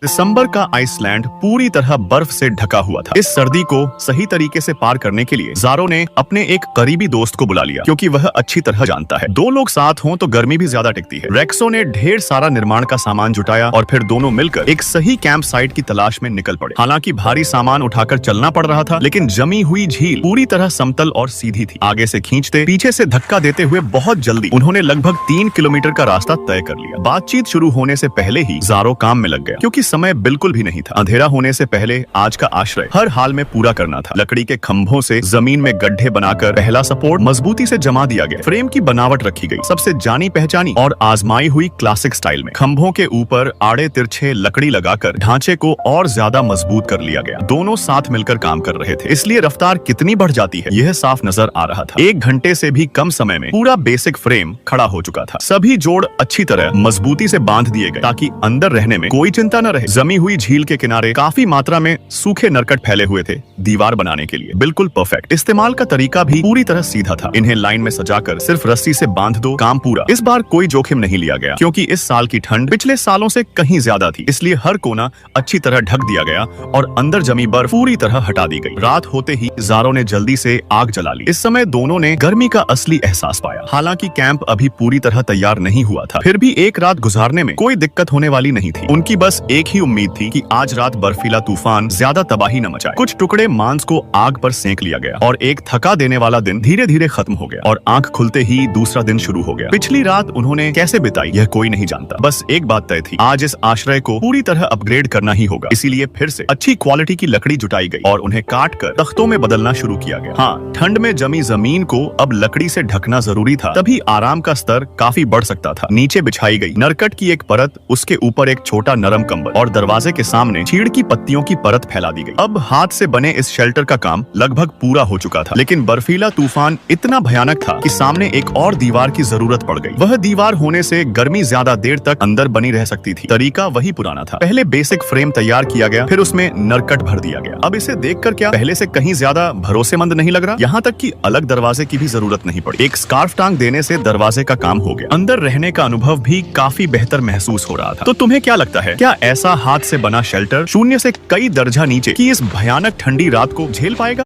दिसंबर का आइसलैंड पूरी तरह बर्फ से ढका हुआ था। इस सर्दी को सही तरीके से पार करने के लिए ज़ारो ने अपने एक करीबी दोस्त को बुला लिया, क्योंकि वह अच्छी तरह जानता है दो लोग साथ हों तो गर्मी भी ज्यादा टिकती है। रेक्सो ने ढेर सारा निर्माण का सामान जुटाया और फिर दोनों मिलकर एक सही कैंप साइट की तलाश में निकल पड़े। हालांकि भारी सामान उठाकर चलना पड़ रहा था, लेकिन जमी हुई झील पूरी तरह समतल और सीधी थी। आगे से खींचते, पीछे से धक्का देते हुए बहुत जल्दी उन्होंने लगभग 3 किलोमीटर का रास्ता तय कर लिया। बातचीत शुरू होने से पहले ही ज़ारो काम में लग गया, क्योंकि समय बिल्कुल भी नहीं था। अंधेरा होने से पहले आज का आश्रय हर हाल में पूरा करना था। लकड़ी के खंभों से जमीन में गड्ढे बनाकर पहला सपोर्ट मजबूती से जमा दिया गया। फ्रेम की बनावट रखी गई, सबसे जानी पहचानी और आजमाई हुई क्लासिक स्टाइल में। खंभों के ऊपर आड़े तिरछे लकड़ी लगाकर ढांचे को और ज्यादा मजबूत कर लिया गया। दोनों साथ मिलकर काम कर रहे थे, इसलिए रफ्तार कितनी बढ़ जाती है यह साफ नजर आ रहा था। 1 घंटे से भी कम समय में पूरा बेसिक फ्रेम खड़ा हो चुका था। सभी जोड़ अच्छी तरह मजबूती से बांध दिए गए ताकि अंदर रहने में कोई चिंता न रहे। जमी हुई झील के किनारे काफी मात्रा में सूखे नरकट फैले हुए थे दीवार बनाने के लिए, बिल्कुल परफेक्ट। इस्तेमाल का तरीका भी पूरी तरह सीधा था। इन्हें लाइन में सजाकर सिर्फ रस्सी से बांध दो, काम पूरा। इस बार कोई जोखिम नहीं लिया गया, क्योंकि इस साल की ठंड पिछले सालों से कहीं ज्यादा थी, इसलिए हर कोना अच्छी तरह ढक दिया गया और अंदर जमी बर्फ पूरी तरह हटा दी गई। रात होते ही ज़ारो ने जल्दी से आग जला ली। इस समय दोनों ने गर्मी का असली एहसास पाया। हालांकि कैंप अभी पूरी तरह तैयार नहीं हुआ था, फिर भी एक रात गुजारने में कोई दिक्कत होने वाली नहीं थी। उनकी बस एक ही उम्मीद थी कि आज रात बर्फीला तूफान ज्यादा तबाही न मचाए। कुछ टुकड़े मांस को आग पर सेंक लिया गया और एक थका देने वाला दिन धीरे धीरे खत्म हो गया और आंख खुलते ही दूसरा दिन शुरू हो गया। पिछली रात उन्होंने कैसे बिताई यह कोई नहीं जानता, बस एक बात तय थी, आज इस आश्रय को पूरी तरह अपग्रेड करना ही होगा। इसीलिए फिर से अच्छी क्वालिटी की लकड़ी जुटाई गई और उन्हें काट कर तख्तों में बदलना शुरू किया गया। हाँ, ठंड में जमी जमीन को अब लकड़ी से ढकना जरूरी था, तभी आराम का स्तर काफी बढ़ सकता था। नीचे बिछाई गई नरकट की एक परत, उसके ऊपर एक छोटा नरम कंबल और दरवाजे के सामने चीड़ की पत्तियों की परत फैला दी गई। अब हाथ से बने इस शेल्टर का काम लगभग पूरा हो चुका था, लेकिन बर्फीला तूफान इतना भयानक था कि सामने एक और दीवार की जरूरत पड़ गई। वह दीवार होने से गर्मी ज्यादा देर तक अंदर बनी रह सकती थी। तरीका वही पुराना था। पहले बेसिक फ्रेम तैयार किया गया, फिर उसमें नरकट भर दिया गया। अब इसे देखकर क्या पहले से कहीं ज्यादा भरोसेमंद नहीं लग रहा? यहाँ तक कि अलग दरवाजे की भी जरूरत नहीं पड़ी। एक स्कार्फ टांग देने से दरवाजे का काम हो गया। अंदर रहने का अनुभव भी काफी बेहतर महसूस हो रहा था। तो तुम्हें क्या लगता है, क्या ऐसा हाथ से बना शेल्टर शून्य से कई दर्जा नीचे की इस भयानक ठंडी रात को झेल पाएगा?